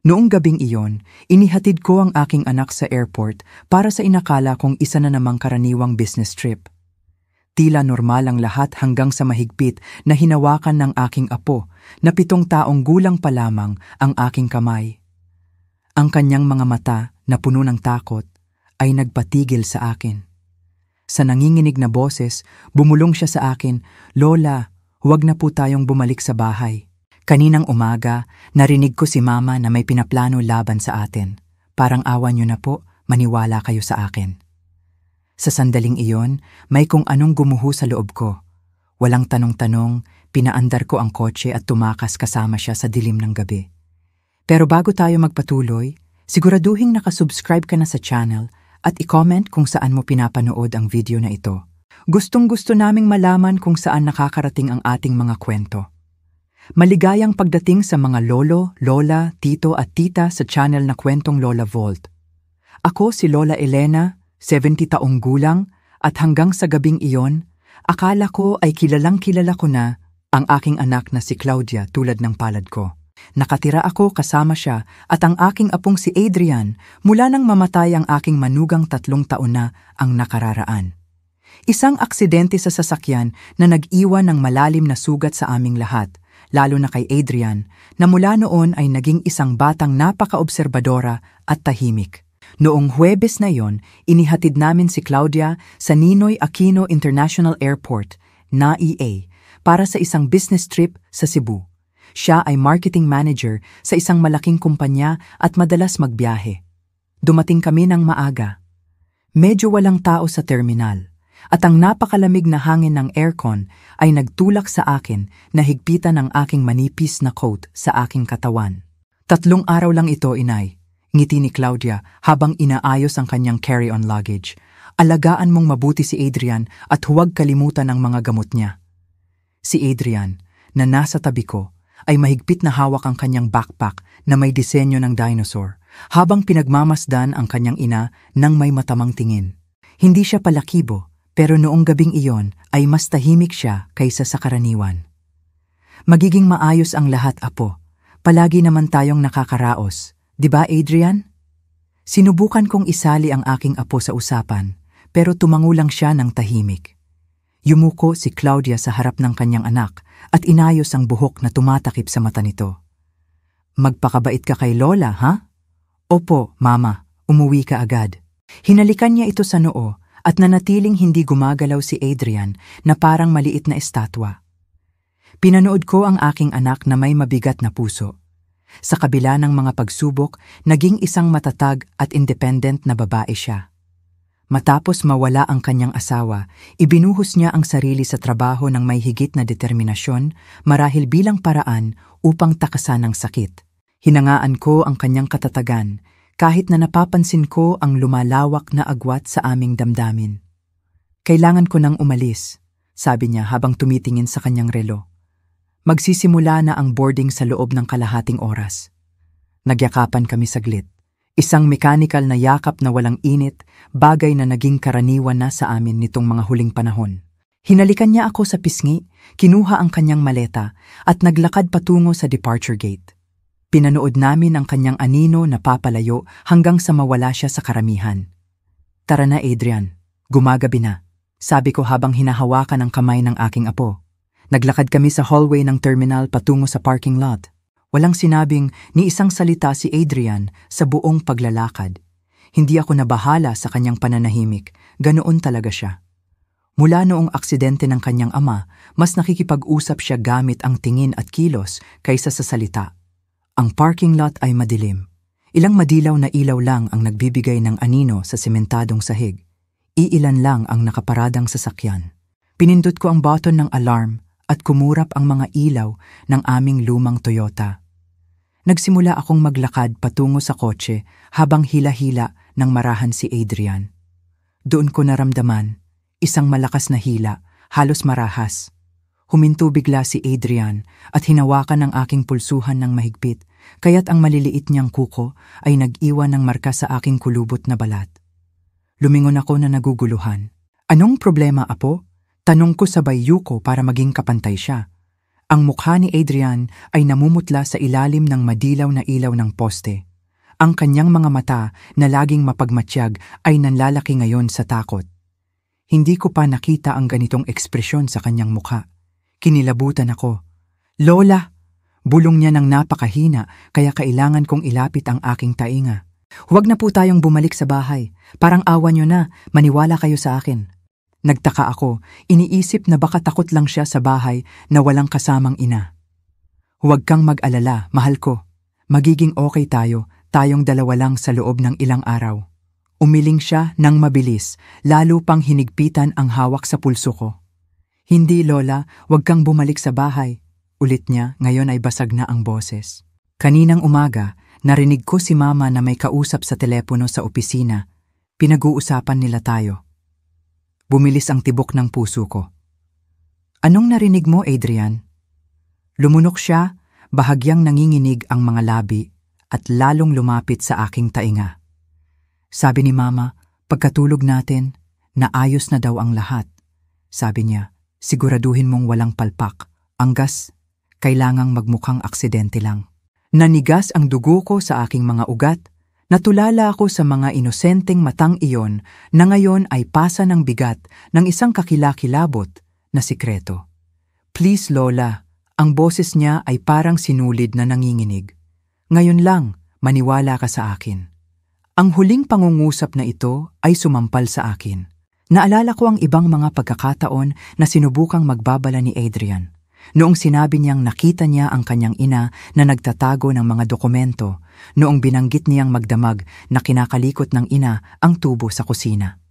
Noong gabing iyon, inihatid ko ang aking anak sa airport para sa inakala kong isa na namang karaniwang business trip. Tila normal ang lahat hanggang sa mahigpit na hinawakan ng aking apo na 7 taong gulang pa lamang ang aking kamay. Ang kanyang mga mata na puno ng takot ay nagpatigil sa akin. Sa nanginginig na boses, bumulong siya sa akin, "Lola, huwag na po tayong bumalik sa bahay. Kaninang umaga, narinig ko si Mama na may pinaplano laban sa atin. Parang awa niyo na po, maniwala kayo sa akin." Sa sandaling iyon, may kung anong gumuho sa loob ko. Walang tanong-tanong, pinaandar ko ang kotse at tumakas kasama siya sa dilim ng gabi. Pero bago tayo magpatuloy, siguraduhing nakasubscribe ka na sa channel at i-comment kung saan mo pinapanood ang video na ito. Gustong-gusto naming malaman kung saan nakakarating ang ating mga kwento. Maligayang pagdating sa mga lolo, lola, tito at tita sa channel na Kwentong Lola Vault. Ako si Lola Elena, 70 taong gulang, at hanggang sa gabing iyon, akala ko ay kilalang-kilala ko na ang aking anak na si Claudia tulad ng palad ko. Nakatira ako kasama siya at ang aking apong si Adrian mula nang mamatay ang aking manugang 3 taon na ang nakararaan. Isang aksidente sa sasakyan na nag-iwan ng malalim na sugat sa aming lahat, lalo na kay Adrian, na mula noon ay naging isang batang napaka-obserbadora at tahimik. Noong Huwebes na yon, inihatid namin si Claudia sa Ninoy Aquino International Airport, NAIA, para sa isang business trip sa Cebu. Siya ay marketing manager sa isang malaking kumpanya at madalas magbiyahe. Dumating kami ng maaga. Medyo walang tao sa terminal. At ang napakalamig na hangin ng aircon ay nagtulak sa akin na higpitan ang aking manipis na coat sa aking katawan. 3 araw lang ito, inay, ngiti ni Claudia habang inaayos ang kanyang carry-on luggage. Alagaan mong mabuti si Adrian at huwag kalimutan ang mga gamot niya. Si Adrian, na nasa tabi ko, ay mahigpit na hawak ang kanyang backpack na may disenyo ng dinosaur habang pinagmamasdan ang kanyang ina nang may matamang tingin. Hindi siya palakibo, pero noong gabing iyon ay mas tahimik siya kaysa sa karaniwan. Magiging maayos ang lahat, apo. Palagi naman tayong nakakaraos. Di ba, Adrian? Sinubukan kong isali ang aking apo sa usapan, pero tumango lang siya ng tahimik. Yumuko si Claudia sa harap ng kanyang anak at inayos ang buhok na tumatakip sa mata nito. "Magpakabait ka kay Lola, ha?" "Opo, Mama. Umuwi ka agad." Hinalikan niya ito sa noo at nanatiling hindi gumagalaw si Adrian na parang maliit na estatwa. Pinanood ko ang aking anak na may mabigat na puso. Sa kabila ng mga pagsubok, naging isang matatag at independent na babae siya. Matapos mawala ang kanyang asawa, ibinuhos niya ang sarili sa trabaho ng may higit na determinasyon marahil bilang paraan upang takasan ang sakit. Hinangaan ko ang kanyang katatagan, kahit na napapansin ko ang lumalawak na agwat sa aming damdamin. "Kailangan ko nang umalis," sabi niya habang tumitingin sa kanyang relo. "Magsisimula na ang boarding sa loob ng kalahating oras." Nagyakapan kami saglit. Isang mechanical na yakap na walang init, bagay na naging karaniwan na sa amin nitong mga huling panahon. Hinalikan niya ako sa pisngi, kinuha ang kanyang maleta at naglakad patungo sa departure gate. Pinanood namin ang kanyang anino na papalayo hanggang sa mawala siya sa karamihan. "Tara na, Adrian. Gumagabi na," sabi ko habang hinahawakan ang kamay ng aking apo. Naglakad kami sa hallway ng terminal patungo sa parking lot. Walang sinabing ni isang salita si Adrian sa buong paglalakad. Hindi ako nabahala sa kanyang pananahimik, ganoon talaga siya. Mula noong aksidente ng kanyang ama, mas nakikipag-usap siya gamit ang tingin at kilos kaysa sa salita. Ang parking lot ay madilim. Ilang madilaw na ilaw lang ang nagbibigay ng anino sa sementadong sahig. Iilan lang ang nakaparadang sasakyan. Pinindot ko ang button ng alarm at kumurap ang mga ilaw ng aming lumang Toyota. Nagsimula akong maglakad patungo sa kotse habang hila-hila ng marahan si Adrian. Doon ko naramdaman, isang malakas na hila, halos marahas. Huminto bigla si Adrian at hinawakan ang aking pulsuhan ng mahigpit, kaya't ang maliliit niyang kuko ay nag-iwan ng marka sa aking kulubot na balat. Lumingon ako na naguguluhan. "Anong problema, apo?" Tanong ko sabay yuko para maging kapantay siya. Ang mukha ni Adrian ay namumutla sa ilalim ng madilaw na ilaw ng poste. Ang kanyang mga mata na laging mapagmatsyag ay nanlalaki ngayon sa takot. Hindi ko pa nakita ang ganitong ekspresyon sa kanyang mukha. Kinilabutan ako. "Lola!" Bulong niya ng napakahina kaya kailangan kong ilapit ang aking tainga. "Huwag na po tayong bumalik sa bahay. Parang awa niyo na, maniwala kayo sa akin." Nagtaka ako, iniisip na baka takot lang siya sa bahay na walang kasamang ina. "Huwag kang mag-alala, mahal ko. Magiging okay tayo, tayong dalawa lang sa loob ng ilang araw." Umiling siya ng mabilis, lalo pang hinigpitan ang hawak sa pulso ko. "Hindi, Lola, huwag kang bumalik sa bahay." Ulit niya, ngayon ay basag na ang boses. Kaninang umaga, narinig ko si Mama na may kausap sa telepono sa opisina. Pinag-uusapan nila tayo. Bumilis ang tibok ng puso ko. "Anong narinig mo, Adrian?" Lumunok siya, bahagyang nanginginig ang mga labi at lalong lumapit sa aking tainga. Sabi ni Mama, pagkatulog natin, naayos na daw ang lahat. Sabi niya, siguraduhin mong walang palpak. Ang gas, kailangang magmukhang aksidente lang. Nanigas ang dugo ko sa aking mga ugat. Natulala ako sa mga inosenteng matang iyon na ngayon ay pasa ng bigat ng isang kakilakilabot na sikreto. "Please, Lola," ang boses niya ay parang sinulid na nanginginig. "Ngayon lang, maniwala ka sa akin." Ang huling pangungusap na ito ay sumampal sa akin. Naalala ko ang ibang mga pagkakataon na sinubukang magbabala ni Adrian. Noong sinabi niyang nakita niya ang kanyang ina na nagtatago ng mga dokumento, noong binanggit niyang magdamag na kinakalikot ng ina ang tubo sa kusina.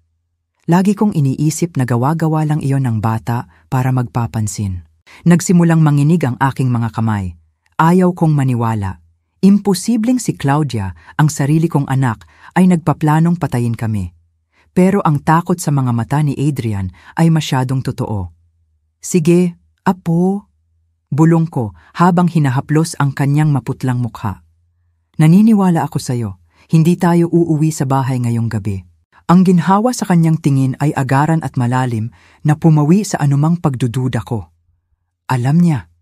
Lagi kong iniisip na gawa-gawa lang iyon ng bata para magpapansin. Nagsimulang manginig ang aking mga kamay. Ayaw kong maniwala. Imposibleng si Claudia, ang sarili kong anak, ay nagpaplanong patayin kami. Pero ang takot sa mga mata ni Adrian ay masyadong totoo. "Sige, Apo," bulong ko habang hinahaplos ang kanyang maputlang mukha. "Naniniwala ako sa'yo, hindi tayo uuwi sa bahay ngayong gabi." Ang ginhawa sa kanyang tingin ay agaran at malalim na pumawi sa anumang pagdududa ko. Alam niya.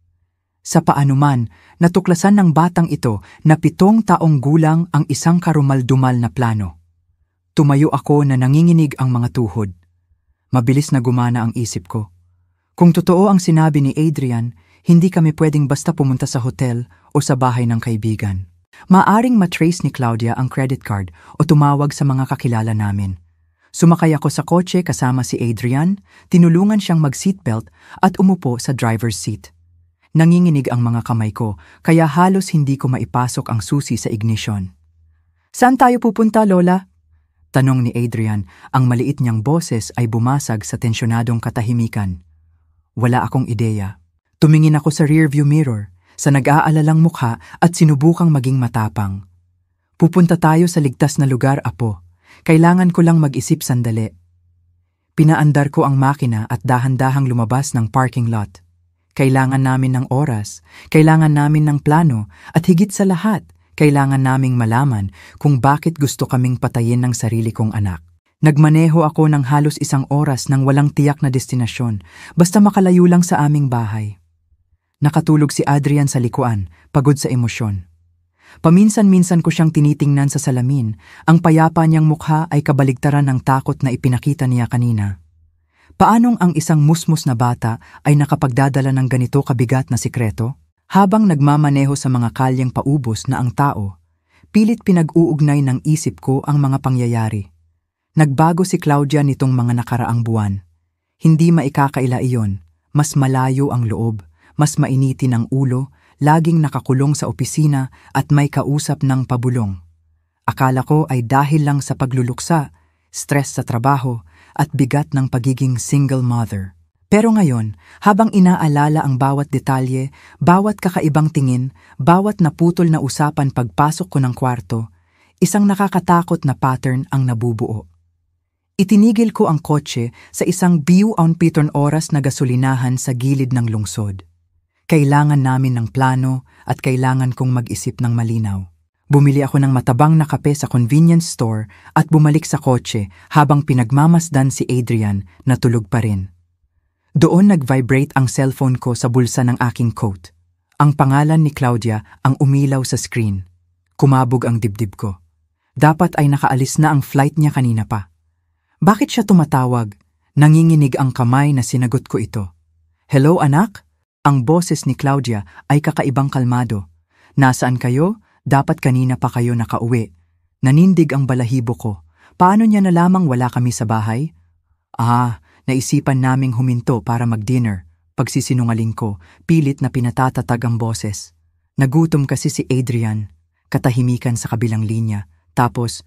Sa paanuman, natuklasan ng batang ito na 7 taong gulang ang isang karumal-dumal na plano. Tumayo ako na nanginginig ang mga tuhod. Mabilis na gumana ang isip ko. Kung totoo ang sinabi ni Adrian, hindi kami pwedeng basta pumunta sa hotel o sa bahay ng kaibigan. Maaring matrace ni Claudia ang credit card o tumawag sa mga kakilala namin. Sumakay ako sa kotse kasama si Adrian, tinulungan siyang mag-seatbelt at umupo sa driver's seat. Nanginginig ang mga kamay ko, kaya halos hindi ko maipasok ang susi sa ignition. "Saan tayo pupunta, Lola?" Tanong ni Adrian, ang maliit niyang boses ay bumasag sa tensyonadong katahimikan. Wala akong ideya. Tumingin ako sa rearview mirror, sa nag-aalalang mukha at sinubukang maging matapang. "Pupunta tayo sa ligtas na lugar, Apo. Kailangan ko lang mag-isip sandali." Pinaandar ko ang makina at dahan-dahang lumabas ng parking lot. Kailangan namin ng oras, kailangan namin ng plano, at higit sa lahat, kailangan naming malaman kung bakit gusto kaming patayin ng sarili kong anak. Nagmaneho ako ng halos 1 oras nang walang tiyak na destinasyon, basta makalayo lang sa aming bahay. Nakatulog si Adrian sa likuan, pagod sa emosyon. Paminsan-minsan ko siyang tinitingnan sa salamin, ang payapa niyang mukha ay kabaligtaran ng takot na ipinakita niya kanina. Paanong ang isang musmus na bata ay nakapagdadala ng ganito kabigat na sikreto? Habang nagmamaneho sa mga kalyeng paubos na ang tao, pilit pinag-uugnay ng isip ko ang mga pangyayari. Nagbago si Claudia nitong mga nakaraang buwan. Hindi maikakaila iyon, mas malayo ang loob, mas mainitin ang ulo, laging nakakulong sa opisina at may kausap ng pabulong. Akala ko ay dahil lang sa pagluluksa, stress sa trabaho, at bigat ng pagiging single mother. Pero ngayon, habang inaalala ang bawat detalye, bawat kakaibang tingin, bawat naputol na usapan pagpasok ko ng kwarto, isang nakakatakot na pattern ang nabubuo. Itinigil ko ang kotse sa isang biyu-on-piton oras na gasolinahan sa gilid ng lungsod. Kailangan namin ng plano at kailangan kong mag-isip ng malinaw. Bumili ako ng matabang na kape sa convenience store at bumalik sa kotse habang pinagmamasdan si Adrian na tulog pa rin. Doon nag-vibrate ang cellphone ko sa bulsa ng aking coat. Ang pangalan ni Claudia ang umilaw sa screen. Kumabog ang dibdib ko. Dapat ay nakaalis na ang flight niya kanina pa. Bakit siya tumatawag? Nanginginig ang kamay na sinagot ko ito. Hello anak? Ang boses ni Claudia ay kakaibang kalmado. Nasaan kayo? Dapat kanina pa kayo nakauwi. Nanindig ang balahibo ko. Paano niya nalamang wala kami sa bahay? Naisipan naming huminto para mag-dinner. Pagsisinungaling ko, pilit na pinatatatag ang boses. Nagutom kasi si Adrian. Katahimikan sa kabilang linya. Tapos,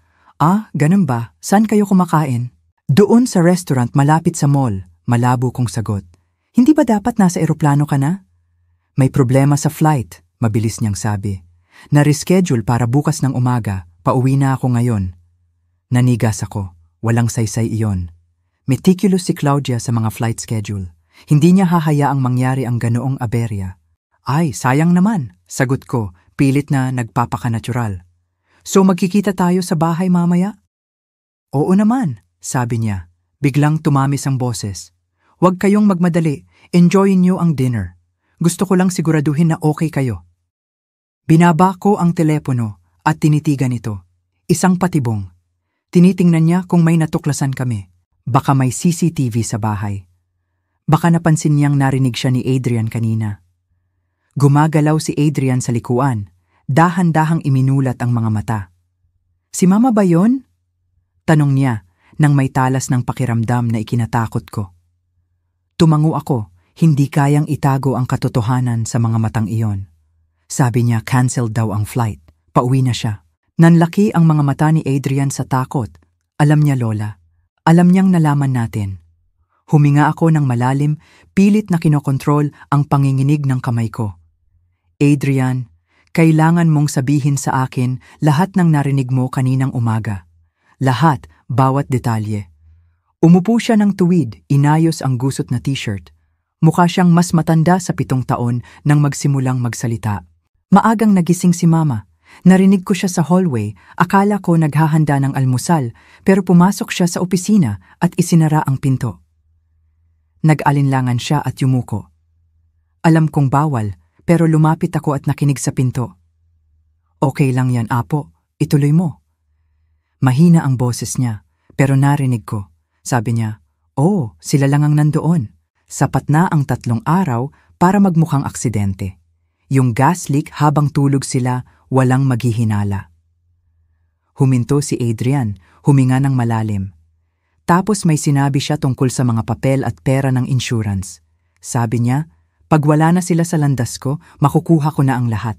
ganun ba? Saan kayo kumakain? Doon sa restaurant malapit sa mall. Malabo kong sagot. Hindi ba dapat nasa eroplano ka na? May problema sa flight, mabilis niyang sabi. Na-reschedule para bukas ng umaga. Pauwi na ako ngayon. Nanigas ako. Walang saysay iyon. Meticulous si Claudia sa mga flight schedule. Hindi niya hahayaang mangyari ang ganoong aberya. Ay, sayang naman, sagot ko, pilit na nagpapakanatural. So magkikita tayo sa bahay mamaya? Oo naman, sabi niya. Biglang tumamis ang boses. Huwag kayong magmadali, enjoyin niyo ang dinner. Gusto ko lang siguraduhin na okay kayo. Binaba ko ang telepono at tinitigan ito. Isang patibong. Tinitingnan niya kung may natuklasan kami. Baka may CCTV sa bahay. Baka napansin niyang narinig siya ni Adrian kanina. Gumagalaw si Adrian sa likuan. Dahan-dahang iminulat ang mga mata. Si Mama ba yon? Tanong niya nang may talas ng pakiramdam na ikinatakot ko. Tumango ako, hindi kayang itago ang katotohanan sa mga matang iyon. Sabi niya cancel daw ang flight. Pauwi na siya. Nanlaki ang mga mata ni Adrian sa takot. Alam niya Lola. Alam niyang nalaman natin. Huminga ako ng malalim, pilit na kinokontrol ang panginginig ng kamay ko. Adrian, kailangan mong sabihin sa akin lahat ng narinig mo kaninang umaga. Lahat, bawat detalye. Umupo siya ng tuwid, inayos ang gusot na t-shirt. Mukha siyang mas matanda sa 7 taon nang magsimulang magsalita. Maagang nagising si Mama. Narinig ko siya sa hallway, akala ko naghahanda ng almusal, pero pumasok siya sa opisina at isinara ang pinto. Nag-alinlangan siya at yumuko. Alam kong bawal, pero lumapit ako at nakinig sa pinto. Okay lang yan, Apo. Ituloy mo. Mahina ang boses niya, pero narinig ko. Sabi niya, sila lang ang nandoon. Sapat na ang 3 araw para magmukhang aksidente. Yung gas leak habang tulog sila, walang maghihinala. Huminto si Adrian, huminga ng malalim. Tapos may sinabi siya tungkol sa mga papel at pera ng insurance. Sabi niya, pag wala na sila sa landas ko, makukuha ko na ang lahat.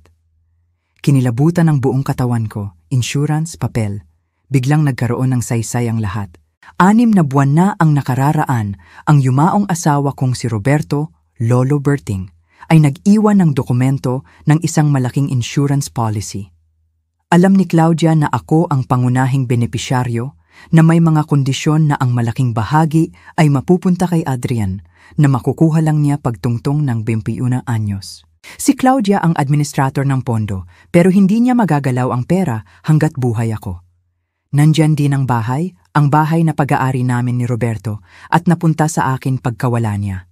Kinilabutan ang buong katawan ko, insurance, papel. Biglang nagkaroon ng saysay ang lahat. 6 na buwan na ang nakararaan, ang yumaong asawa kong si Roberto, Lolo Berting, ay nag-iwan ng dokumento ng isang malaking insurance policy. Alam ni Claudia na ako ang pangunahing benepisyaryo, na may mga kondisyon na ang malaking bahagi ay mapupunta kay Adrian na makukuha lang niya pagtungtong ng 21 anyos. Si Claudia ang administrator ng pondo pero hindi niya magagalaw ang pera hanggat buhay ako. Nandyan din ang bahay na pag-aari namin ni Roberto at napunta sa akin pagkawala niya.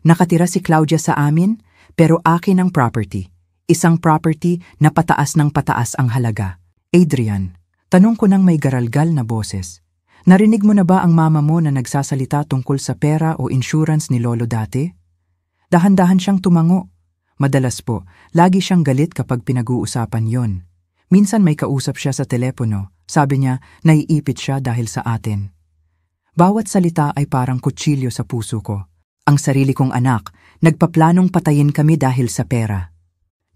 Nakatira si Claudia sa amin pero akin ang property. Isang property na pataas ng pataas ang halaga. Adrian, tanong ko ng may garalgal na boses. Narinig mo na ba ang mama mo na nagsasalita tungkol sa pera o insurance ni Lolo dati? Dahan-dahan siyang tumango. Madalas po, lagi siyang galit kapag pinag-uusapan yon. Minsan may kausap siya sa telepono. Sabi niya, naiipit siya dahil sa atin. Bawat salita ay parang kutsilyo sa puso ko. Ang sarili kong anak, nagpaplanong patayin kami dahil sa pera.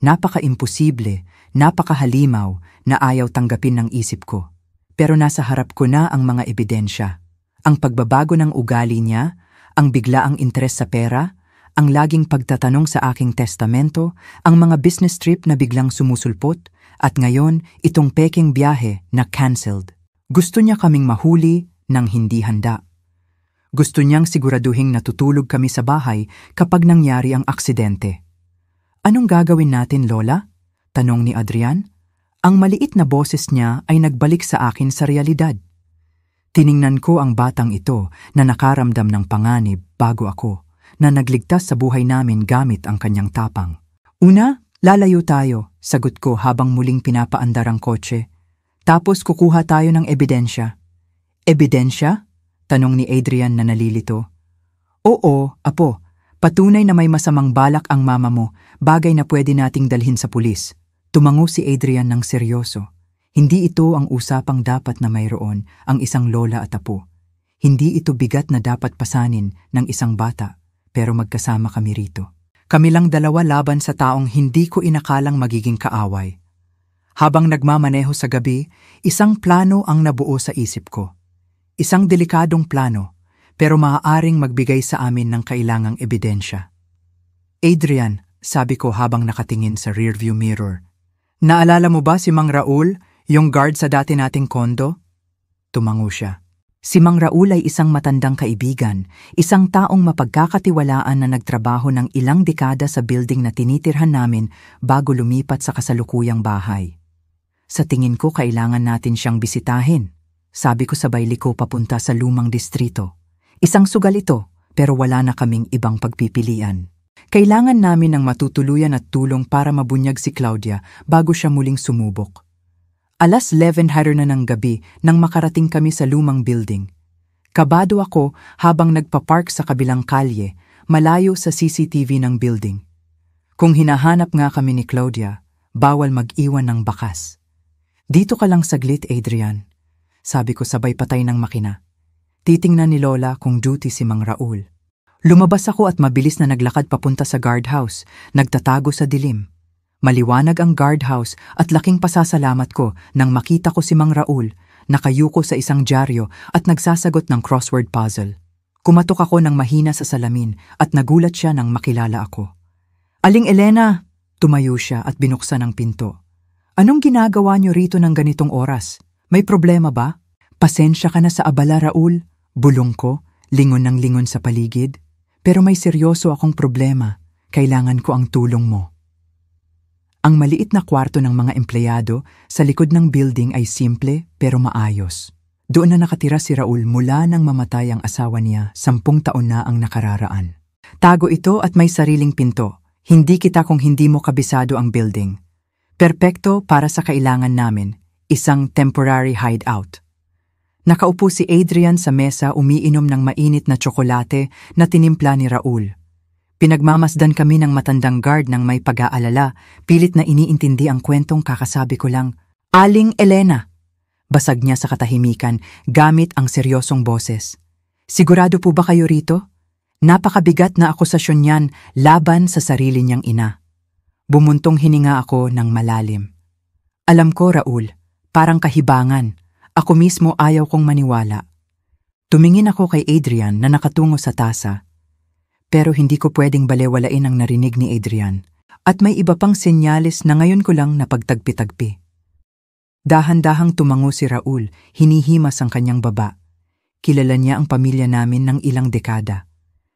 Napaka-imposible, napakahalimaw na ayaw tanggapin ng isip ko. Pero nasa harap ko na ang mga ebidensya. Ang pagbabago ng ugali niya, ang biglaang interes sa pera, ang laging pagtatanong sa aking testamento, ang mga business trip na biglang sumusulpot, at ngayon itong peking biyahe na cancelled. Gusto niya kaming mahuli nang hindi handa. Gusto niyang siguraduhing natutulog kami sa bahay kapag nangyari ang aksidente. Anong gagawin natin, Lola? Tanong ni Adrian. Ang maliit na boses niya ay nagbalik sa akin sa realidad. Tiningnan ko ang batang ito na nakaramdam ng panganib bago ako. na nagligtas sa buhay namin gamit ang kanyang tapang. Una, lalayo tayo, sagot ko habang muling pinapaandar ang kotse. Tapos kukuha tayo ng ebidensya. Ebidensya? Tanong ni Adrian na nalilito. Oo, apo. Patunay na may masamang balak ang mama mo, bagay na pwede nating dalhin sa pulis. Tumango si Adrian ng seryoso. Hindi ito ang usapang dapat na mayroon ang isang lola at apo. Hindi ito bigat na dapat pasanin ng isang bata, pero magkasama kami rito. Kami lang dalawa laban sa taong hindi ko inakalang magiging kaaway. Habang nagmamaneho sa gabi, isang plano ang nabuo sa isip ko. Isang delikadong plano, pero maaaring magbigay sa amin ng kailangang ebidensya. Adrian, sabi ko habang nakatingin sa rearview mirror. Naalala mo ba si Mang Raul? Yung guard sa dati nating kondo? Tumango siya. Si Mang Raul ay isang matandang kaibigan, isang taong mapagkakatiwalaan na nagtrabaho ng ilang dekada sa building na tinitirhan namin bago lumipat sa kasalukuyang bahay. Sa tingin ko kailangan natin siyang bisitahin. Sabi ko sabay liko papunta sa lumang distrito. Isang sugal ito, pero wala na kaming ibang pagpipilian. Kailangan namin ng matutuluyan at tulong para mabunyag si Claudia bago siya muling sumubok. 11:00 na ng gabi nang makarating kami sa lumang building. Kabado ako habang nagpa-park sa kabilang kalye, malayo sa CCTV ng building. Kung hinahanap nga kami ni Claudia, bawal mag-iwan ng bakas. Dito ka lang saglit, Adrian. Sabi ko sabay patay ng makina. Titingnan ni Lola kung duty si Mang Raul. Lumabas ako at mabilis na naglakad papunta sa guardhouse, nagtatago sa dilim. Maliwanag ang guardhouse at laking pasasalamat ko nang makita ko si Mang Raul, nakayuko sa isang dyaryo at nagsasagot ng crossword puzzle. Kumatok ako ng mahina sa salamin at nagulat siya nang makilala ako. Aling Elena! Tumayo siya at binuksan ang pinto. Anong ginagawa niyo rito ng ganitong oras? May problema ba? Pasensya ka na sa abala, Raul. Bulong ko, lingon ng lingon sa paligid. Pero may seryoso akong problema. Kailangan ko ang tulong mo. Ang maliit na kwarto ng mga empleyado sa likod ng building ay simple pero maayos. Doon na nakatira si Raul mula nang mamatay ang asawa niya, 10 taon na ang nakararaan. Tago ito at may sariling pinto. Hindi kita kung hindi mo kabisado ang building. Perpekto para sa kailangan namin, isang temporary hideout. Nakaupo si Adrian sa mesa umiinom ng mainit na tsokolate na tinimpla ni Raul. Pinagmamasdan kami ng matandang guard ng may pag-aalala, pilit na iniintindi ang kwentong kakasabi ko lang, Aling Elena! Basag niya sa katahimikan gamit ang seryosong boses. Sigurado po ba kayo rito? Napakabigat na akusasyon niyan laban sa sarili niyang ina. Bumuntong hininga ako ng malalim. Alam ko, Raul, parang kahibangan. Ako mismo ayaw kong maniwala. Tumingin ako kay Adrian na nakatungo sa tasa. Pero hindi ko pwedeng balewalain ang narinig ni Adrian. At may iba pang senyales na ngayon ko lang napagtagpi-tagpi. Dahan-dahang tumango si Raul, hinihimas ang kanyang baba. Kilala niya ang pamilya namin ng ilang dekada.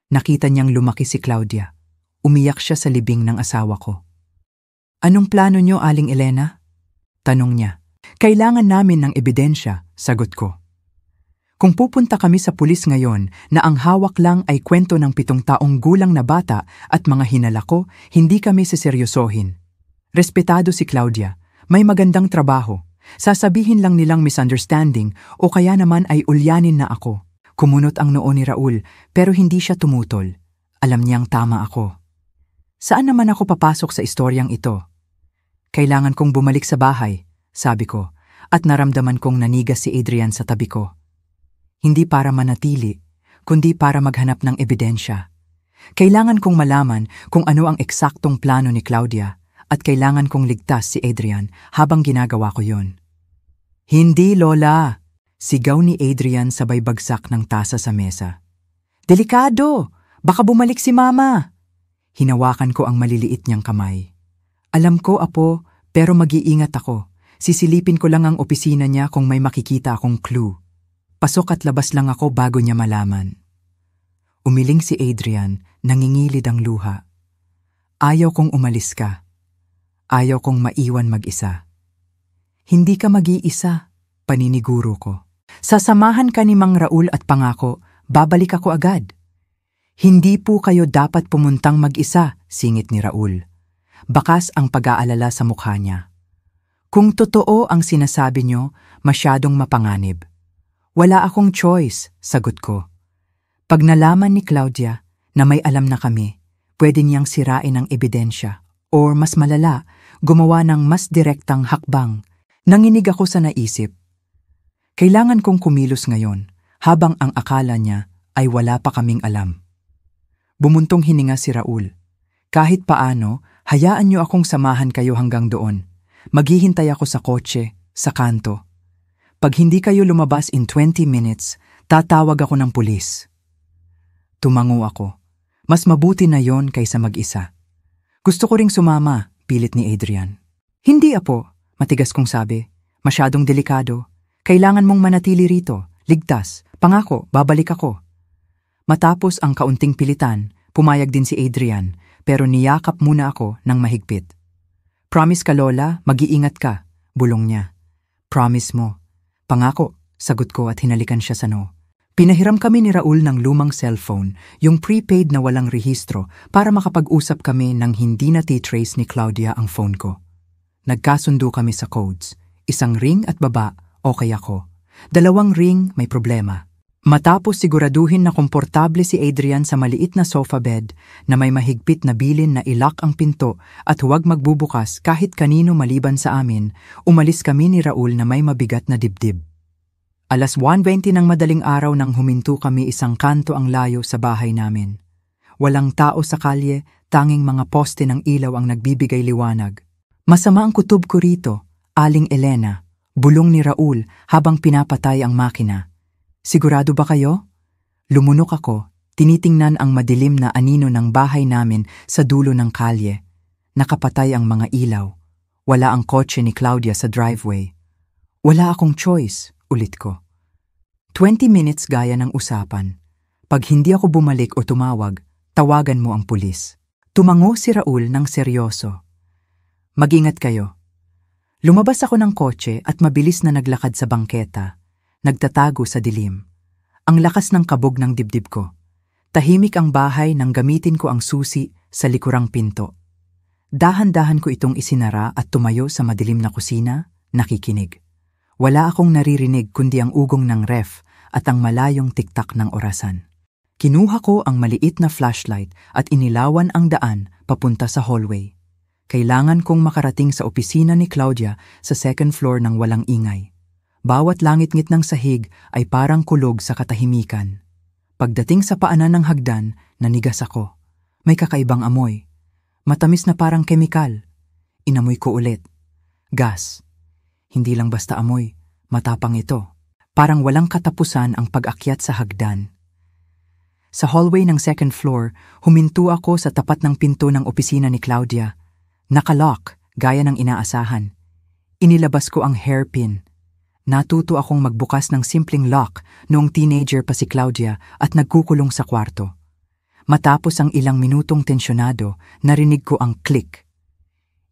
Nakita niyang lumaki si Claudia. Umiyak siya sa libing ng asawa ko. Anong plano niyo, Aling Elena? Tanong niya. Kailangan namin ng ebidensya, sagot ko. Kung pupunta kami sa pulis ngayon na ang hawak lang ay kwento ng 7 taong gulang na bata at mga hinalako, hindi kami seseryosohin. Respetado si Claudia, may magandang trabaho. Sasabihin lang nilang misunderstanding o kaya naman ay ulyanin na ako. Kumunot ang noo ni Raul pero hindi siya tumutol. Alam niyang tama ako. Saan naman ako papasok sa istoryang ito? Kailangan kong bumalik sa bahay, sabi ko, at naramdaman kong nanigas si Adrian sa tabi ko. Hindi para manatili, kundi para maghanap ng ebidensya. Kailangan kong malaman kung ano ang eksaktong plano ni Claudia at kailangan kong ligtas si Adrian habang ginagawa ko yon. Hindi, Lola! Sigaw ni Adrian sabay bagsak ng tasa sa mesa. Delikado! Baka bumalik si Mama! Hinawakan ko ang maliliit niyang kamay. Alam ko, Apo, pero mag-iingat ako. Sisilipin ko lang ang opisina niya kung may makikita akong clue. Pasok at labas lang ako bago niya malaman. Umiling si Adrian, nangingilid ang luha. Ayaw kong umalis ka. Ayaw kong maiwan mag-isa. Hindi ka mag-iisa, paniniguro ko. Sasamahan ka ni Mang Raul at pangako, babalik ako agad. Hindi po kayo dapat pumuntang mag-isa, singit ni Raul. Bakas ang pag-aalala sa mukha niya. Kung totoo ang sinasabi niyo, masyadong mapanganib. Wala akong choice, sagot ko. Pag nalaman ni Claudia na may alam na kami, pwede niyang sirain ang ebidensya or mas malala, gumawa ng mas direktang hakbang. Nanginig ako sa naisip. Kailangan kong kumilos ngayon habang ang akala niya ay wala pa kaming alam. Bumuntong hininga si Raul. Kahit paano, hayaan niyo akong samahan kayo hanggang doon. Maghihintay ako sa kotse, sa kanto. Pag hindi kayo lumabas in 20 minutes, tatawag ako ng pulis. Tumango ako. Mas mabuti na yon kaysa mag-isa. Gusto ko ring sumama, pilit ni Adrian. Hindi apo, matigas kong sabi. Masyadong delikado. Kailangan mong manatili rito. Ligtas. Pangako, babalik ako. Matapos ang kaunting pilitan, pumayag din si Adrian, pero niyakap muna ako ng mahigpit. Promise ka Lola, mag-iingat ka, bulong niya. Promise mo. Pangako, sagot ko at hinalikan siya sa no. Pinahiram kami ni Raul ng lumang cellphone, yung prepaid na walang rehistro, para makapag-usap kami nang hindi natitrace ni Claudia ang phone ko. Nagkasundo kami sa codes. Isang ring at baba, okay ako. 2 ring, may problema. Matapos siguraduhin na komportable si Adrian sa maliit na sofa bed na may mahigpit na bilin na ilock ang pinto at huwag magbubukas kahit kanino maliban sa amin, umalis kami ni Raul na may mabigat na dibdib. 1:20 ng madaling araw nang huminto kami isang kanto ang layo sa bahay namin. Walang tao sa kalye, tanging mga poste ng ilaw ang nagbibigay liwanag. Masama ang kutob ko rito, Aling Elena, bulong ni Raul habang pinapatay ang makina. Sigurado ba kayo? Lumunok ako, tinitingnan ang madilim na anino ng bahay namin sa dulo ng kalye. Nakapatay ang mga ilaw. Wala ang kotse ni Claudia sa driveway. Wala akong choice, ulit ko. 20 minutes gaya ng usapan. Pag hindi ako bumalik o tumawag, tawagan mo ang pulis. Tumango si Raul ng seryoso. Mag-ingat kayo. Lumabas ako ng kotse at mabilis na naglakad sa bangketa. Nagtatago sa dilim. Ang lakas ng kabog ng dibdib ko. Tahimik ang bahay nang gamitin ko ang susi sa likurang pinto. Dahan-dahan ko itong isinara at tumayo sa madilim na kusina, nakikinig. Wala akong naririnig kundi ang ugong ng ref at ang malayong tiktak ng orasan. Kinuha ko ang maliit na flashlight at inilawan ang daan papunta sa hallway. Kailangan kong makarating sa opisina ni Claudia sa 2nd floor ng walang ingay. Bawat langit-ngit ng sahig ay parang kulog sa katahimikan. Pagdating sa paanan ng hagdan, nanigas ako. May kakaibang amoy. Matamis na parang kemikal. Inamoy ko ulit. Gas. Hindi lang basta amoy, matapang ito. Parang walang katapusan ang pag-akyat sa hagdan. Sa hallway ng 2nd floor, huminto ako sa tapat ng pinto ng opisina ni Claudia. Nakalock, gaya ng inaasahan. Inilabas ko ang hairpin. Natuto akong magbukas ng simpleng lock noong teenager pa si Claudia at nagkukulong sa kwarto. Matapos ang ilang minutong tensyonado, narinig ko ang click.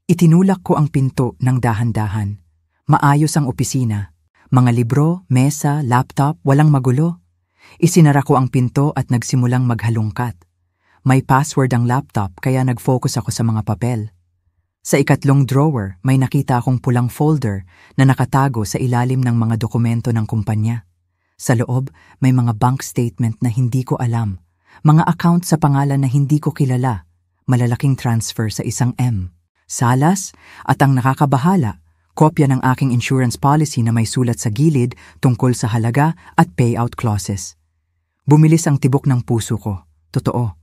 Itinulak ko ang pinto ng dahan-dahan. Maayos ang opisina. Mga libro, mesa, laptop, walang magulo. Isinara ko ang pinto at nagsimulang maghalungkat. May password ang laptop kaya nag-focus ako sa mga papel. Sa ikatlong drawer, may nakita akong pulang folder na nakatago sa ilalim ng mga dokumento ng kumpanya. Sa loob, may mga bank statement na hindi ko alam, mga account sa pangalan na hindi ko kilala, malalaking transfer sa isang M. Salas, at ang nakakabahala, kopya ng aking insurance policy na may sulat sa gilid tungkol sa halaga at payout clauses. Bumilis ang tibok ng puso ko. Totoo.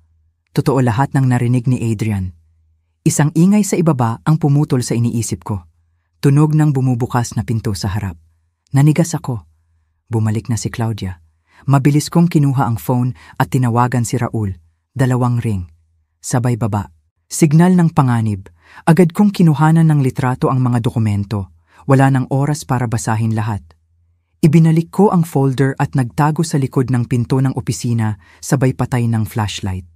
Totoo lahat ng narinig ni Adrian. Isang ingay sa ibaba ang pumutol sa iniisip ko. Tunog ng bumubukas na pinto sa harap. Nanigas ako. Bumalik na si Claudia. Mabilis kong kinuha ang phone at tinawagan si Raul. 2 ring. Sabay baba. Signal ng panganib. Agad kong kinuhanan ng litrato ang mga dokumento. Wala nang oras para basahin lahat. Ibinalik ko ang folder at nagtago sa likod ng pinto ng opisina sabay patay ng flashlight.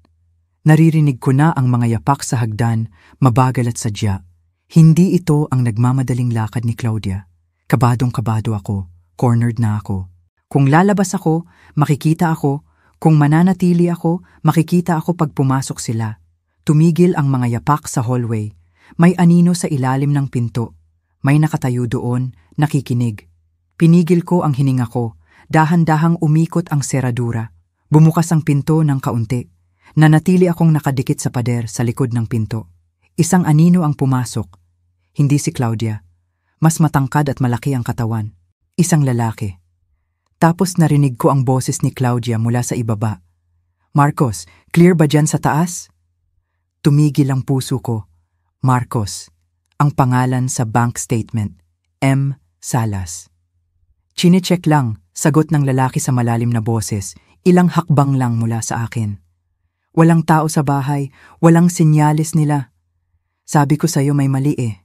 Naririnig ko na ang mga yapak sa hagdan, mabagal at sadya. Hindi ito ang nagmamadaling lakad ni Claudia. Kabadong-kabado ako, cornered na ako. Kung lalabas ako, makikita ako, Kung mananatili ako, makikita ako pag pumasok sila. Tumigil ang mga yapak sa hallway. May anino sa ilalim ng pinto. May nakatayo doon, nakikinig. Pinigil ko ang hininga ko. Dahan-dahang umikot ang seradura. Bumukas ang pinto ng kaunti. Nanatili akong nakadikit sa pader sa likod ng pinto. Isang anino ang pumasok. Hindi si Claudia. Mas matangkad at malaki ang katawan. Isang lalaki. Tapos narinig ko ang boses ni Claudia mula sa ibaba. Marcos, clear ba dyan sa taas? Tumigil ang puso ko. Marcos, ang pangalan sa bank statement. M. Salas. Chinecheck lang, sagot ng lalaki sa malalim na boses. Ilang hakbang lang mula sa akin. Walang tao sa bahay, walang senyales nila. Sabi ko sa'yo may mali eh.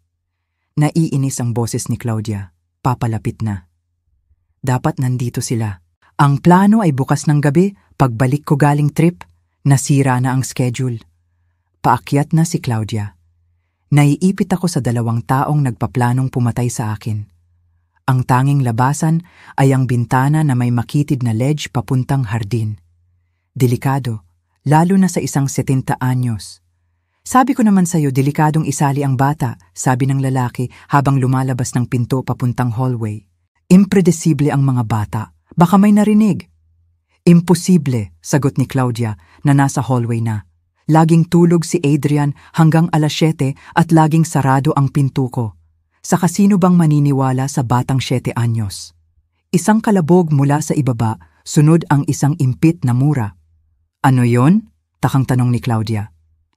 Naiinis ang boses ni Claudia. Papalapit na. Dapat nandito sila. Ang plano ay bukas ng gabi, pagbalik ko galing trip, nasira na ang schedule. Paakyat na si Claudia. Naiipit ako sa 2 taong nagpaplanong pumatay sa akin. Ang tanging labasan ay ang bintana na may makitid na ledge papuntang hardin. Delikado, lalo na sa isang 70 anyos. Sabi ko naman sa'yo, delikadong isali ang bata, sabi ng lalaki habang lumalabas ng pinto papuntang hallway. Impredesible ang mga bata, baka may narinig. Imposible, sagot ni Claudia na nasa hallway na. Laging tulog si Adrian hanggang 7:00 at laging sarado ang pinto ko. Saka sino bang maniniwala sa batang 7 anyos? Isang kalabog mula sa ibaba, sunod ang isang impit na mura. Ano yon? Takang tanong ni Claudia.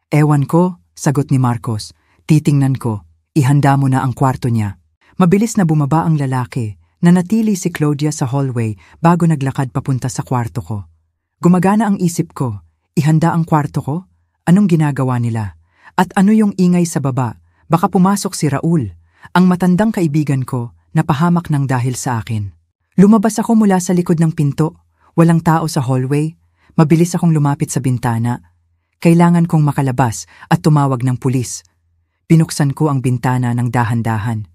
Ewan ko, sagot ni Marcos. Titingnan ko, ihanda mo na ang kwarto niya. Mabilis na bumaba ang lalaki. Nanatili si Claudia sa hallway bago naglakad papunta sa kwarto ko. Gumagana ang isip ko. Ihanda ang kwarto ko? Anong ginagawa nila? At ano yung ingay sa baba? Baka pumasok si Raul, ang matandang kaibigan ko, napahamak ng dahil sa akin. Lumabas ako mula sa likod ng pinto. Walang tao sa hallway. Mabilis akong lumapit sa bintana. Kailangan kong makalabas at tumawag ng pulis. Binuksan ko ang bintana ng dahan-dahan.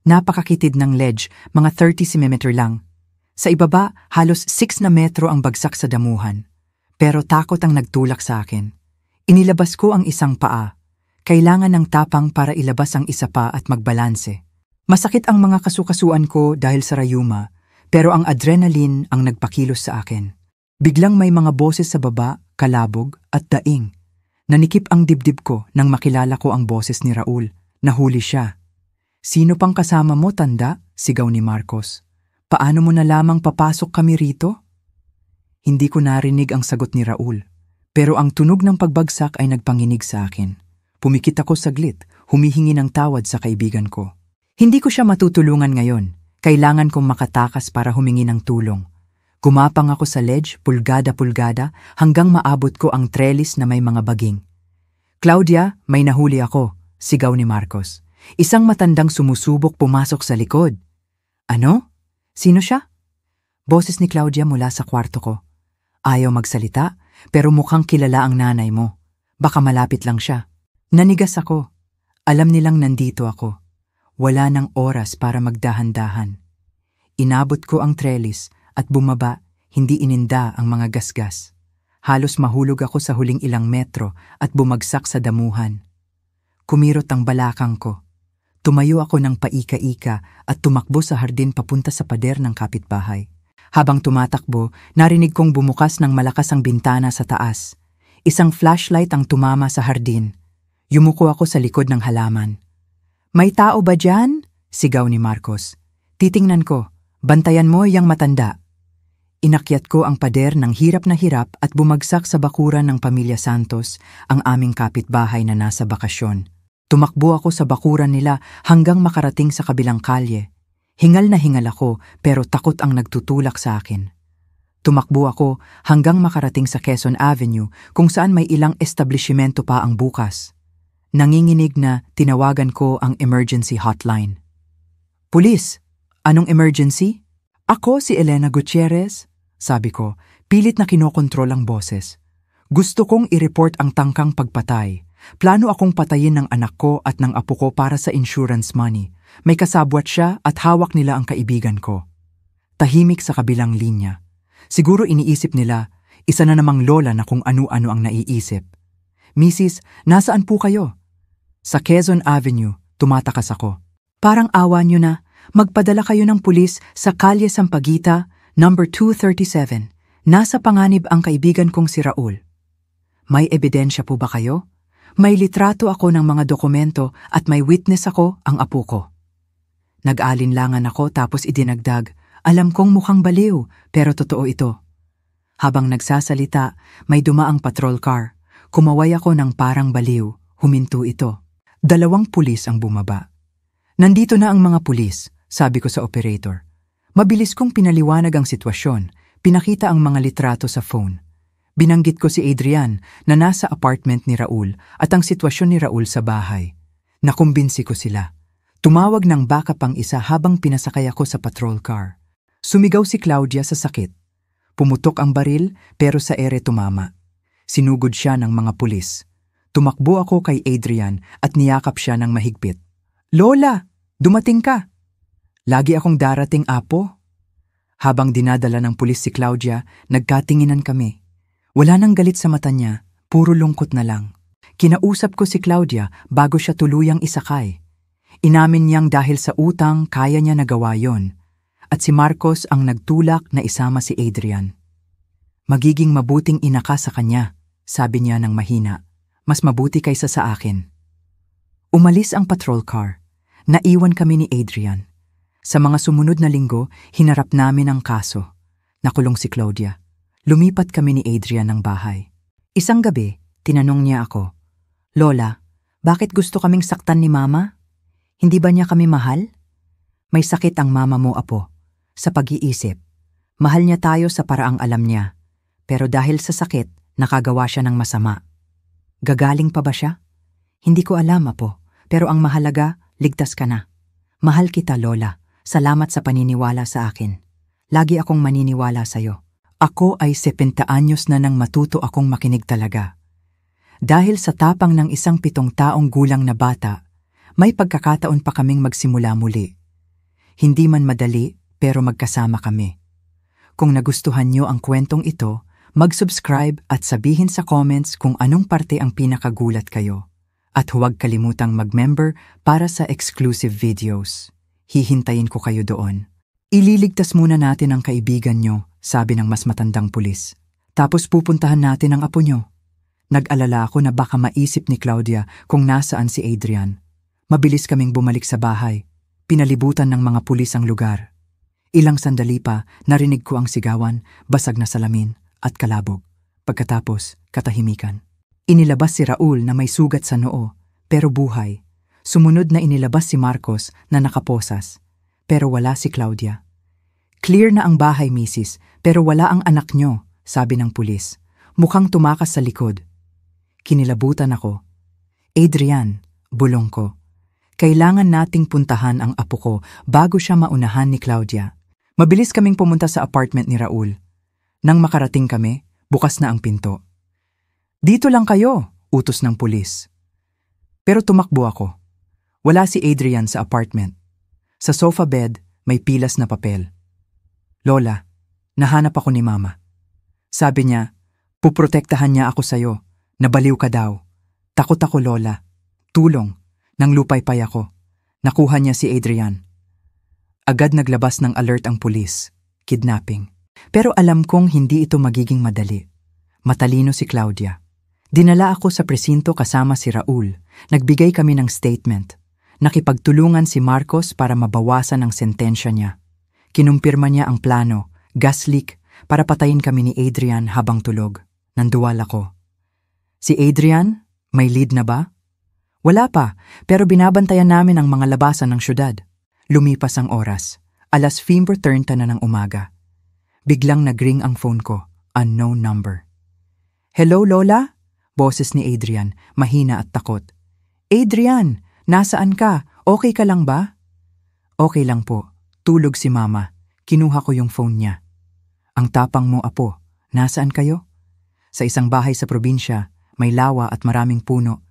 Napakakitid ng ledge, mga 30 cm lang. Sa ibaba, halos 6 na metro ang bagsak sa damuhan. Pero takot ang nagtulak sa akin. Inilabas ko ang isang paa. Kailangan ng tapang para ilabas ang isa pa at magbalanse. Masakit ang mga kasukasuan ko dahil sa rayuma, pero ang adrenaline ang nagpakilos sa akin. Biglang may mga boses sa baba, kalabog at daing. Nanikip ang dibdib ko nang makilala ko ang boses ni Raul. Nahuli siya. Sino pang kasama mo, tanda? Sigaw ni Marcos. Paano mo na lamang papasok kami rito? Hindi ko narinig ang sagot ni Raul. Pero ang tunog ng pagbagsak ay nagpanginig sa akin. Pumikit ako saglit, humihingi ng tawad sa kaibigan ko. Hindi ko siya matutulungan ngayon. Kailangan kong makatakas para humingi ng tulong. Gumapang ako sa ledge, pulgada-pulgada, hanggang maabot ko ang trellis na may mga baging. Claudia, may nahuli ako, sigaw ni Marcos. Isang matandang sumusubok pumasok sa likod. Ano? Sino siya? Boses ni Claudia mula sa kwarto ko. Ayaw magsalita, pero mukhang kilala ang nanay mo. Baka malapit lang siya. Nanigas ako. Alam nilang nandito ako. Wala nang oras para magdahan-dahan. Inabot ko ang trellis at bumaba, hindi ininda ang mga gasgas. Halos mahulog ako sa huling ilang metro at bumagsak sa damuhan. Kumirot ang balakang ko. Tumayo ako ng paika-ika at tumakbo sa hardin papunta sa pader ng kapitbahay. Habang tumatakbo, narinig kong bumukas ng malakas ang bintana sa taas. Isang flashlight ang tumama sa hardin. Yumuko ako sa likod ng halaman. May tao ba dyan? Sigaw ni Marcos. Titingnan ko. Bantayan mo yang matanda. Inakyat ko ang pader ng hirap na hirap at bumagsak sa bakuran ng Pamilya Santos, ang aming kapitbahay na nasa bakasyon. Tumakbo ako sa bakuran nila hanggang makarating sa kabilang kalye. Hingal na hingal ako pero takot ang nagtutulak sa akin. Tumakbo ako hanggang makarating sa Quezon Avenue kung saan may ilang establishmento pa ang bukas. Nanginginig na tinawagan ko ang emergency hotline. Pulis, anong emergency? Ako si Elena Gutierrez, sabi ko, pilit na kinokontrol ang boses. Gusto kong i-report ang tangkang pagpatay. Plano akong patayin ng anak ko at ng apo ko para sa insurance money. May kasabwat siya at hawak nila ang kaibigan ko. Tahimik sa kabilang linya. Siguro iniisip nila, Isa na namang lola na kung ano-ano ang naiisip. Mrs., nasaan po kayo? Sa Quezon Avenue, tumatakas ako. Parang awa nyo na, magpadala kayo ng pulis sa Kalye Sampaguita, number 237. Nasa panganib ang kaibigan kong si Raul. May ebidensya po ba kayo? May litrato ako ng mga dokumento at may witness ako, ang apo ko. Nag-alinlangan ako tapos idinagdag, alam kong mukhang baliw, pero totoo ito. Habang nagsasalita, may dumaang patrol car. Kumaway ako ng parang baliw, huminto ito. 2 pulis ang bumaba. Nandito na ang mga pulis, sabi ko sa operator. Mabilis kong pinaliwanag ang sitwasyon, pinakita ang mga litrato sa phone. Binanggit ko si Adrian na nasa apartment ni Raul at ang sitwasyon ni Raul sa bahay. Nakumbinsi ko sila. Tumawag ng backup ang isa habang pinasakay ako sa patrol car. Sumigaw si Claudia sa sakit. Pumutok ang baril pero sa ere tumama. Sinugod siya ng mga pulis. Tumakbo ako kay Adrian at niyakap siya ng mahigpit. Lola, dumating ka! Lagi akong darating, apo. Habang dinadala ng pulis si Claudia, nagkatinginan kami. Wala nang galit sa mata niya, puro lungkot na lang. Kinausap ko si Claudia bago siya tuluyang isakay. Inamin niyang dahil sa utang kaya niya nagawa yon. At si Marcos ang nagtulak na isama si Adrian. Magiging mabuting ina ka sa kanya, sabi niya ng mahina. Mas mabuti kaysa sa akin. Umalis ang patrol car. Naiwan kami ni Adrian. Sa mga sumunod na linggo, hinarap namin ang kaso. Nakulong si Claudia. Lumipat kami ni Adrian ng bahay. Isang gabi, tinanong niya ako, Lola, bakit gusto kaming saktan ni Mama? Hindi ba niya kami mahal? May sakit ang mama mo, apo. Sa pag-iisip, mahal niya tayo sa paraang alam niya. Pero dahil sa sakit, nakagawa siya ng masama. Gagaling pa ba siya? Hindi ko alam, apo. Pero ang mahalaga, ligtas ka na. Mahal kita, Lola. Salamat sa paniniwala sa akin. Lagi akong maniniwala sa'yo. Ako ay 70 anyos na nang matuto akong makinig talaga. Dahil sa tapang ng isang 7 taong gulang na bata, may pagkakataon pa kaming magsimula muli. Hindi man madali, pero magkasama kami. Kung nagustuhan niyo ang kwentong ito, mag-subscribe at sabihin sa comments kung anong parte ang pinakagulat kayo. At huwag kalimutang mag-member para sa exclusive videos. Hihintayin ko kayo doon. Ililigtas muna natin ang kaibigan nyo, sabi ng mas matandang pulis. Tapos pupuntahan natin ang apo nyo. Nag-alala ako na baka maisip ni Claudia kung nasaan si Adrian. Mabilis kaming bumalik sa bahay. Pinalibutan ng mga pulis ang lugar. Ilang sandali pa, narinig ko ang sigawan, basag na salamin, at kalabog. Pagkatapos, katahimikan. Inilabas si Raul na may sugat sa noo, pero buhay. Sumunod na inilabas si Marcos na nakaposas, pero wala si Claudia. Clear na ang bahay, misis, pero wala ang anak nyo, sabi ng pulis. Mukhang tumakas sa likod. Kinilabutan ako. Adrian, bulong ko. Kailangan nating puntahan ang apo ko bago siya maunahan ni Claudia. Mabilis kaming pumunta sa apartment ni Raul. Nang makarating kami, bukas na ang pinto. Dito lang kayo, utos ng pulis. Pero tumakbo ako. Wala si Adrian sa apartment. Sa sofa bed, may pilas na papel. Lola, nahanap ako ni Mama. Sabi niya, puprotektahan niya ako sa'yo. Nabaliw ka daw. Takot ako, Lola. Tulong. Nang lupaypay ako. Nakuha niya si Adrian. Agad naglabas ng alert ang pulis. Kidnapping. Pero alam kong hindi ito magiging madali. Matalino si Claudia. Dinala ako sa presinto kasama si Raul. Nagbigay kami ng statement. Nakipagtulungan si Marcos para mabawasan ang sentensya niya. Kinumpirma niya ang plano, gas leak, para patayin kami ni Adrian habang tulog. Nanduwal ako. Si Adrian, may lead na ba? Wala pa, pero binabantayan namin ang mga labasan ng syudad. Lumipas ang oras. 5:30 na ng umaga. Biglang nagring ang phone ko. Unknown number. Hello, Lola? Boses ni Adrian, mahina at takot. Adrian, nasaan ka? Okay ka lang ba? Okay lang po. Tulog si Mama. Kinuha ko yung phone niya. Ang tapang mo, apo. Nasaan kayo? Sa isang bahay sa probinsya, may lawa at maraming puno.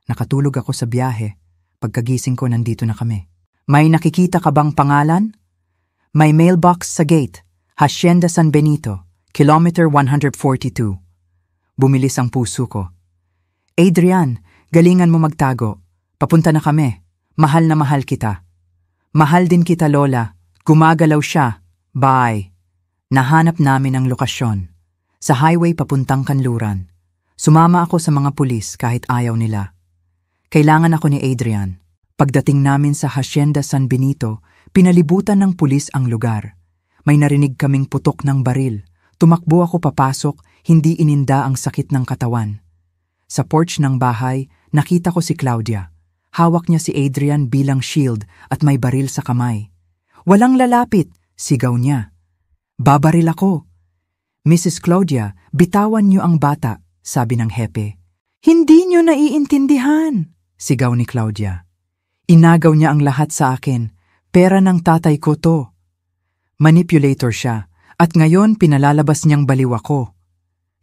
Nakatulog ako sa biyahe. Pagkagising ko, nandito na kami. May nakikita ka bang pangalan? May mailbox sa gate. Hacienda San Benito. Kilometer 142. Bumilis ang puso ko. Adrian, galingan mo magtago. Papunta na kami. Mahal na mahal kita. Mahal din kita, Lola. Gumagalaw siya. Bye. Nahanap namin ang lokasyon. Sa highway papuntang Kanluran. Sumama ako sa mga pulis kahit ayaw nila. Kailangan ako ni Adrian. Pagdating namin sa Hacienda San Benito, pinalibutan ng pulis ang lugar. May narinig kaming putok ng baril. Tumakbo ako papasok, hindi ininda ang sakit ng katawan. Sa porch ng bahay, nakita ko si Claudia. Hawak niya si Adrian bilang shield at may baril sa kamay. Walang lalapit, sigaw niya. Babaril ako. Mrs. Claudia, bitawan niyo ang bata, sabi ng hepe. Hindi niyo naiintindihan, sigaw ni Claudia. Inagaw niya ang lahat sa akin. Pera ng tatay ko to. Manipulator siya. At ngayon pinalalabas niyang baliw ako.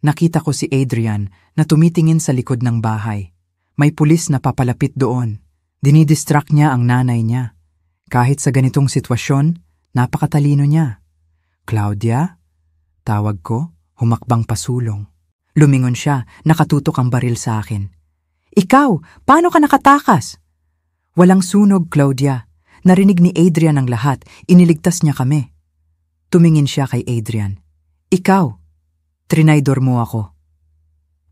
Nakita ko si Adrian na tumitingin sa likod ng bahay. May pulis na papalapit doon. Dinidistract niya ang nanay niya. Kahit sa ganitong sitwasyon, napakatalino niya. Claudia? Tawag ko, humakbang pasulong. Lumingon siya, nakatutok ang baril sa akin. Ikaw, paano ka nakatakas? Walang sunog, Claudia. Narinig ni Adrian ang lahat, iniligtas niya kami. Tumingin siya kay Adrian. Ikaw, trinaydor mo ako.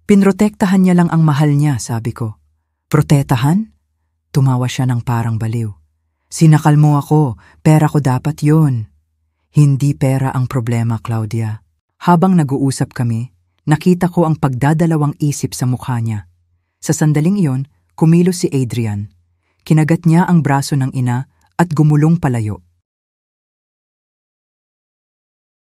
Pinrotektahan niya lang ang mahal niya, sabi ko. Protetahan? Tumawa siya ng parang baliw. Sinakal mo ako, pera ko dapat yun. Hindi pera ang problema, Claudia. Habang nag-uusap kami, nakita ko ang pagdadalawang isip sa mukha niya. Sa sandaling iyon, kumilos si Adrian. Kinagat niya ang braso ng ina at gumulong palayo.